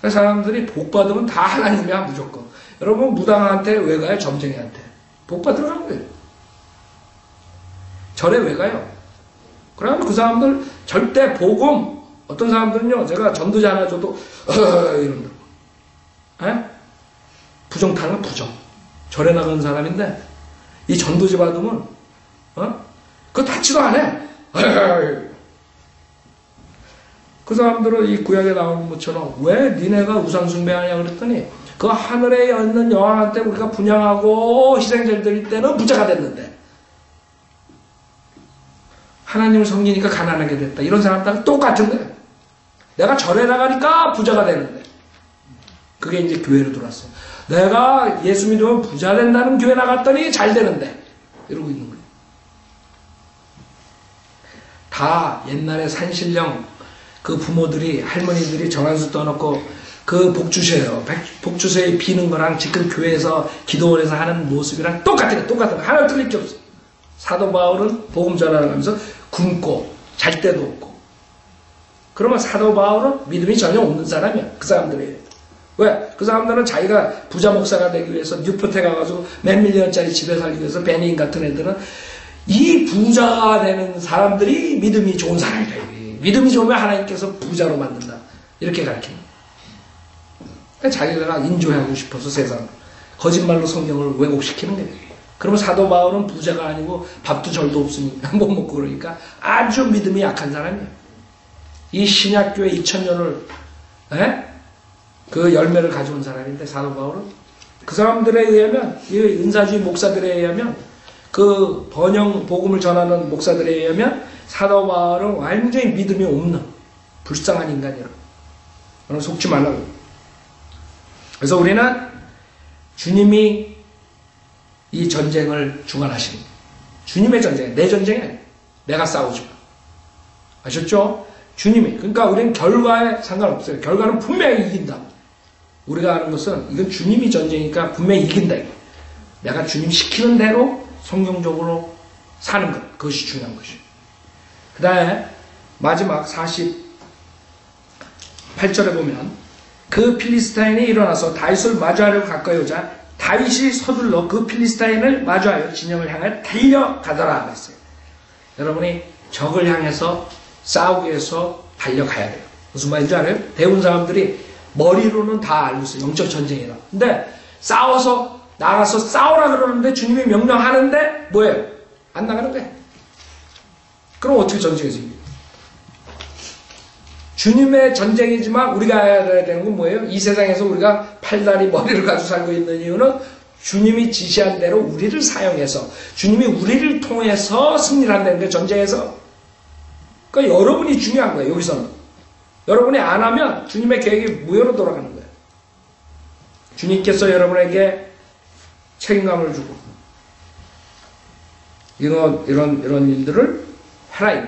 사람들이 복 받으면 다 하나님이야 무조건. 여러분 무당한테 왜 가요? 점쟁이한테. 복 받으러 가는 거예요. 절에 왜 가요? 그러면 그 사람들 절대 복음 어떤 사람들은요 제가 전도자 하나 줘도 이런다. 부정 타는 부정. 절에 나가는 사람인데 이 전도지 받으면 그거 닿지도 않아. 그 사람들은 이 구약에 나오는 것처럼 왜 니네가 우상 숭배하냐 그랬더니 그 하늘에 있는 여왕한테 우리가 분양하고 희생제를 드릴 때는 부자가 됐는데 하나님을 섬기니까 가난하게 됐다. 이런 사람들은 똑같은데 내가 절에 나가니까 부자가 되는데 그게 이제 교회로 들어왔어요. 내가 예수 믿으면 부자 된다는 교회 나갔더니 잘 되는데 이러고 있는 거예요. 다 옛날에 산신령 그 부모들이 할머니들이 정한수 떠놓고 그 복주셔요. 복주셔에 비는 거랑 지금 교회에서 기도원에서 하는 모습이랑 똑같은 거 하나 틀릴 게 없어. 사도 바울은 복음 전하면서 굶고 잘 데도 없고 그러면 사도 바울은 믿음이 전혀 없는 사람이야. 그 사람들이. 왜? 그 사람들은 자기가 부자 목사가 되기 위해서 뉴포트에 가가지고 몇 밀리언짜리 집에 살기 위해서 베니인 같은 애들은 이 부자가 되는 사람들이 믿음이 좋은 사람이다. 믿음이 좋으면 하나님께서 부자로 만든다. 이렇게 가르칩니다. 자기가 인조하고 싶어서 세상 거짓말로 성경을 왜곡시키는 거예요. 그러면 사도 바울은 부자가 아니고 밥도 절도 없으니까 못 먹고 그러니까 아주 믿음이 약한 사람이에요. 이 신약교회 2000년을 그 열매를 가져온 사람인데 사도 바울은 그 사람들에 의하면 이 은사주의 목사들에 의하면 그 번영 복음을 전하는 목사들에 의하면 사도 바울은 완전히 믿음이 없는 불쌍한 인간이라. 여러분 속지 말라고. 그래서 우리는 주님이 이 전쟁을 주관하시는 거예요. 주님의 전쟁, 내 전쟁이 아니에요. 내가 싸우지 마. 아셨죠? 주님이. 그러니까 우리는 결과에 상관없어요. 결과는 분명히 이긴다. 우리가 아는 것은 이건 주님이 전쟁이니까 분명히 이긴다. 내가 주님 시키는 대로 성경적으로 사는 것. 그것이 중요한 것이에요. 그 다음에 마지막 48절에 보면 그 필리스타인이 일어나서 다윗을 마주하려고 가까이 오자 다윗이 서둘러 그 필리스타인을 마주하여 진영을 향해 달려가더라 그랬어요. 여러분이 적을 향해서 싸우기 위해서 달려가야 돼요. 무슨 말인지 알아요? 대부분 사람들이 머리로는 다 알고 있어요. 영적 전쟁이라. 근데 싸워서 나가서 싸우라 그러는데 주님이 명령하는데 뭐예요? 안 나가는 거예요. 그럼 어떻게 전쟁에서 이겨요? 주님의 전쟁이지만 우리가 해야 되는 건 뭐예요? 이 세상에서 우리가 팔다리 머리를 가지고 살고 있는 이유는 주님이 지시한 대로 우리를 사용해서 주님이 우리를 통해서 승리를 한다는 게 전쟁에서. 그러니까 여러분이 중요한 거예요. 여기서는. 여러분이 안 하면 주님의 계획이 무효로 돌아가는 거예요. 주님께서 여러분에게 책임감을 주고 이런 일들을 해라.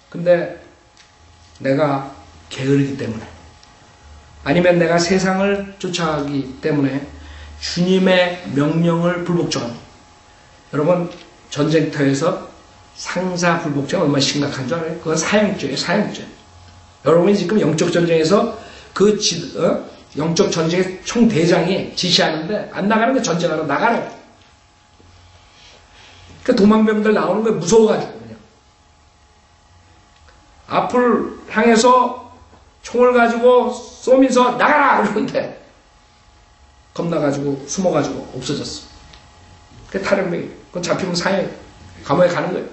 근데 내가 게으르기 때문에 아니면 내가 세상을 쫓아가기 때문에 주님의 명령을 불복종합니다. 여러분 전쟁터에서 상사 불복종 얼마나 심각한 줄 알아요? 그건 사형죄예요. 사형죄. 여러분이 지금 영적 전쟁에서 영적 전쟁의 총대장이 지시하는데 안 나가는 게 전쟁하러 나가는 거예요. 그러니까 도망병들 나오는 거에 무서워가지고 그냥 앞을 향해서 총을 가지고 쏘면서 나가라 그러는데 겁나가지고 숨어가지고 없어졌어. 그게 탈영병이에요. 그건 잡히면 사형이에요. 감옥에 가는 거예요.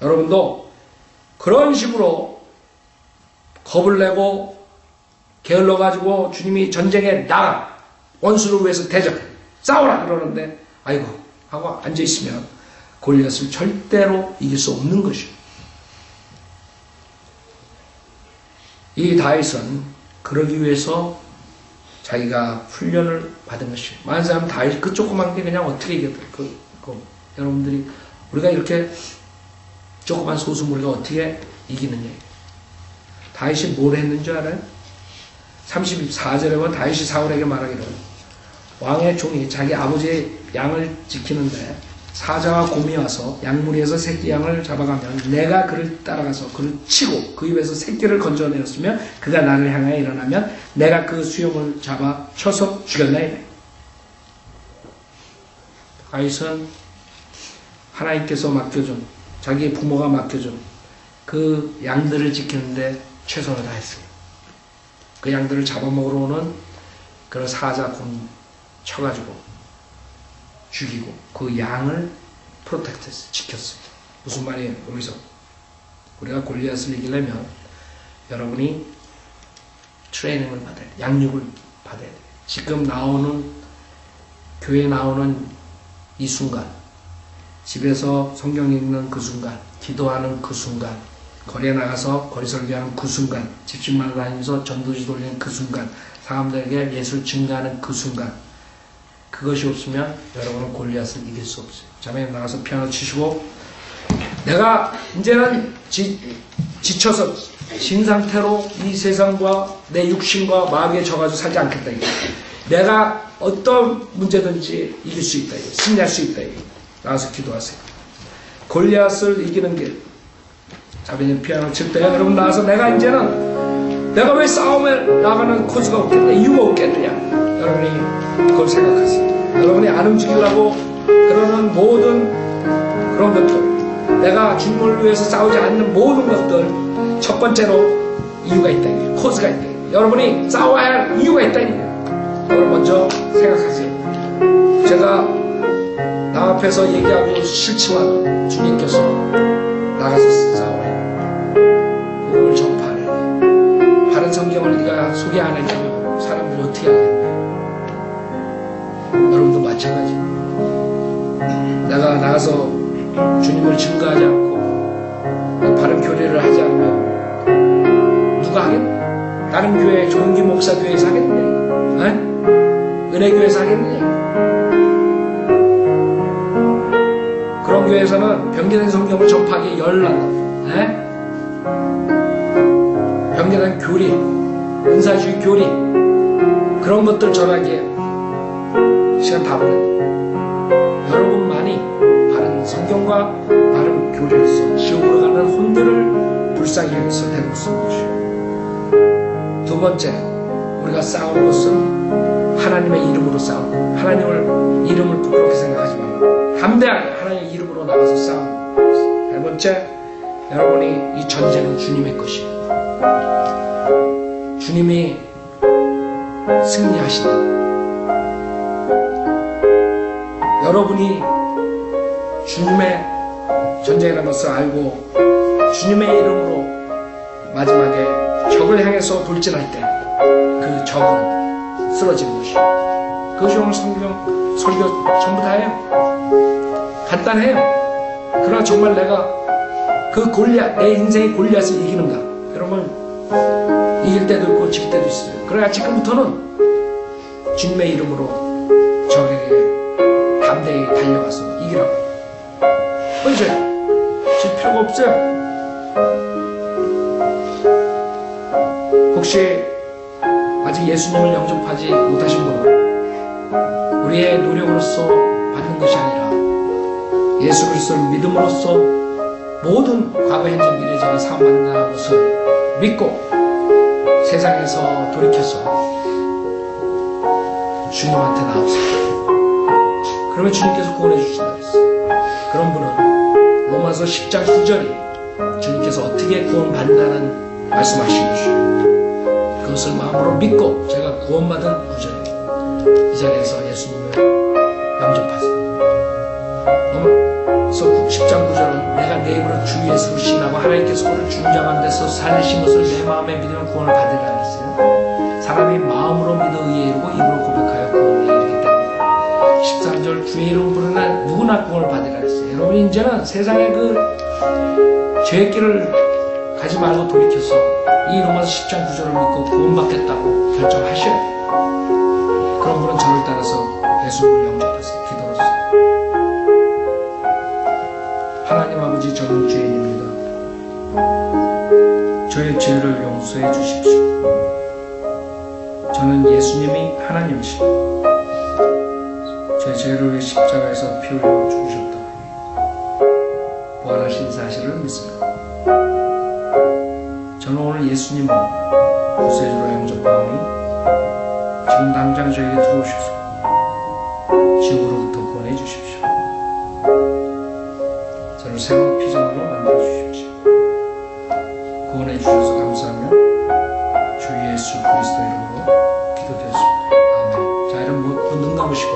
여러분도 그런 식으로 겁을 내고 게을러가지고 주님이 전쟁에 나가 원수를 위해서 대적 싸우라 그러는데 아이고 하고 앉아있으면 골리앗을 절대로 이길 수 없는 것이에요. 이 다윗은 그러기 위해서 자기가 훈련을 받은 것이에요. 많은 사람은 다윗 그 조그만 게 그냥 어떻게 이겼다. 여러분들이 우리가 이렇게 조그만 소수무리가 어떻게 이기느냐. 다윗이 뭘 했는 줄 알아요? 34절에 보면 다윗이 사울에게 말하기를 왕의 종이 자기 아버지의 양을 지키는데 사자와 곰이 와서 양무리에서 새끼 양을 잡아가면 내가 그를 따라가서 그를 치고 그 입에서 새끼를 건져내었으면 그가 나를 향하여 일어나면 내가 그 수염을 잡아 쳐서 죽였나이다. 다윗은 하나님께서 맡겨준 자기의 부모가 맡겨준 그 양들을 지키는데 최선을 다했어요. 그 양들을 잡아먹으러 오는 그런 사자 곰 쳐가지고 죽이고 그 양을 프로텍트했어요. 지켰어요. 무슨 말이에요? 여기서 우리가 골리앗을 이기려면 여러분이 트레이닝을 받아야 돼요. 양육을 받아야 돼요. 지금 교회에 나오는 이 순간, 집에서 성경 읽는 그 순간, 기도하는 그 순간, 거리에 나가서 거리 설교하는 그 순간, 집집마다 다니면서 전도지 돌리는 그 순간, 사람들에게 예수를 증거하는 그 순간, 그것이 없으면 여러분은 골리앗을 이길 수 없어요. 자매 나가서 피아노 치시고 내가 이제는 지쳐서 진 상태로 이 세상과 내 육신과 마귀에 져가지고 살지 않겠다. 내가 어떤 문제든지 이길 수 있다. 승리할 수 있다. 나가서 기도하세요. 골리앗을 이기는 길. 자매님 피아노 칠 때 여러분 나와서 내가 이제는 내가 왜 싸움에 나가는 코스가 없겠냐, 이유가 없겠느냐. 여러분이 그걸 생각하세요. 여러분이 안 움직이려고 그러는 모든 그런 것들, 내가 주님을 위해서 싸우지 않는 모든 것들, 첫 번째로 이유가 있다. 코스가 있다. 여러분이 싸워야 할 이유가 있다. 여러분 먼저 생각하세요. 제가 나 앞에서 얘기하고 싫지만 주님께서 나가서 싸워야 복음을 전파하래. 바른 성경을 네가 소개 안 해주면 사람들이 어떻게 하겠냐. 여러분도 마찬가지. 내가 나가서 주님을 증거하지 않고 바른 교리를 하지 않으면 누가 하겠냐? 다른 교회, 조용기 목사 교회에서 하겠냐? 은혜교회에서 하겠냐? 그런 교회에서는 변개된 성경을 접하기 열난다. 변개된 교리, 은사주의 교리, 그런 것들 전하기에 시간 다 보낸다. 여러분만이 바른 성경과 바른 교리로서 지옥으로 가는 혼들을 불쌍히 여기서 데리고 쓰는 것이요. 두 번째, 우리가 싸우는 것은 하나님의 이름으로 싸우고, 하나님을 이름을 부끄럽게 생각하지 말고 담대하게 하나님의 이름으로 나가서 싸우는 것입니다. 세 번째, 여러분이 이 전쟁은 주님의 것이에요. 주님이 승리하신다. 여러분이 주님의 전쟁이라는 것을 알고 주님의 이름으로 마지막에 적을 향해서 돌진할 때 그 적은 쓰러지는 것이에요. 그것이 오늘 성경 설교 전부 다예요. 간단해요. 그러나 정말 내가 그 골리앗, 내 인생의 골리앗을 이기는가? 여러분, 이길 때도 있고 질 때도 있어요. 그러나 지금부터는 주님의 이름으로 적에게 담대히 달려가서 이기라고. 그렇죠? 질 필요가 없어요. 혹시 아직 예수님을 영접하지 못하신 분은 우리의 노력으로서 받는 것이 아니라 예수 그리스도를 믿음으로써 모든 과거, 현재, 미래적인 사함받는다는 것을 믿고 세상에서 돌이켜서 주님한테 나오세요. 그러면 주님께서 구원해 주신다 그랬어요. 그런 분은 로마서 10장 9절이 주님께서 어떻게 구원받는다는 말씀하신 것이에요. 그것을 마음으로 믿고 제가 구원받은 구절입니다. 이 자리에서 예수님을 영접하세요. 로마서 10장 9절은 내가 내 입으로 주 예수를 신하고 하나님께서 그를 죽은 자 가운데서 살리신 것을 내 마음에 믿으면 구원을 받으리라 했어요. 사람이 마음으로 믿어 의에 이르고 입으로 고백하여 구원에 이르기 때문에 13절 주의 이름 부르는 누구나 구원을 받으리라 했어요. 여러분 이제는 세상의 그 죄의 길을 가지 말고 돌이켜서 이 로마서 10장 9절을 믿고 구원받겠다고 결정하셔야 돼요. 그런 분은 저를 따라서 예수님을 영접하세요. 기도로서. 하나님 아버지, 저는 죄인입니다. 저의 죄를 용서해 주십시오. 저는 예수님이 하나님이시오. 제 죄를 위해 십자가에서 피 흘려 죽으셨다. 부활하신 사실을 믿습니다. 저는 오늘 예수님을 구세주로 영접하오니 지금 당장 저에게 들어오셔서 지옥으로부터 구원해 주십시오. 저를 새로운 피조물로 만들어 주십시오. 구원해 주셔서 감사하며 주 예수 그리스도 이름으로 기도드렸습니다. 아멘. 자, 여러분 눈 감으시고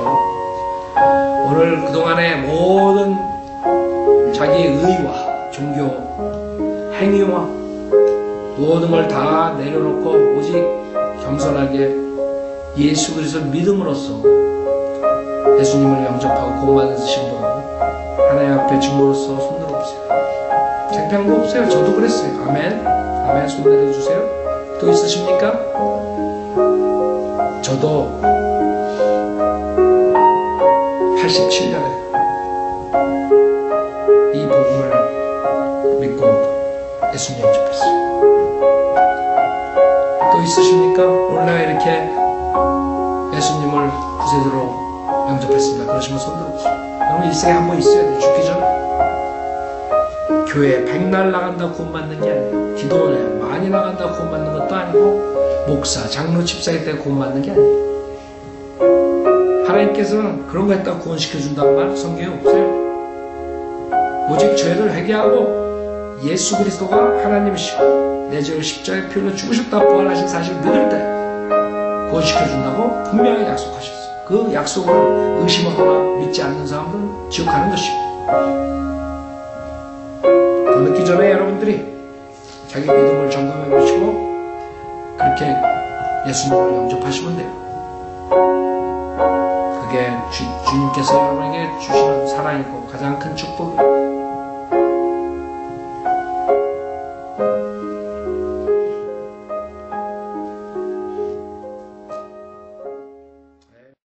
오늘 그동안의 모든 자기의 의와 종교 행위와 모든 걸 다 내려놓고 오직 겸손하게 예수 그리스도를 믿음으로써 예수님을 영접하고 구원받으신 분은 하나님 앞에 증거로서 손 들어보세요. 창피한 거 없어요. 저도 그랬어요. 아멘. 아멘. 손 내려주세요. 또 있으십니까? 저도 87년에 이 복음을 믿고 예수님 영접했어요. 또 있으십니까? 오늘 내가 이렇게 예수님을 구세주로 영접했습니다. 그러시면 손 들어보세요. 여러분 일생에 한 번 있어야 돼요. 죽기 전에. 교회 백날 나간다 구원받는 게 아니에요. 기도원에 많이 나간다 구원받는 것도 아니고 목사, 장로, 집사일 때 구원받는 게 아니에요. 하나님께서는 그런 거 했다고 구원시켜준다는 말 성경에 없어요. 오직 죄를 회개하고 예수 그리스도가 하나님이시고 내 죄를 십자가에 피 흘려 죽으셨다 부활하신 사실을 믿을 때 구원시켜준다고 분명히 약속하셨어요. 그 약속을 의심하거나 믿지 않는 사람들은 지옥 가는 것이고, 더 늦기 전에 여러분들이 자기 믿음을 점검해 보시고 그렇게 예수님을 영접하시면 돼요. 그게 주님께서 여러분에게 주시는 사랑이고 가장 큰 축복이에요.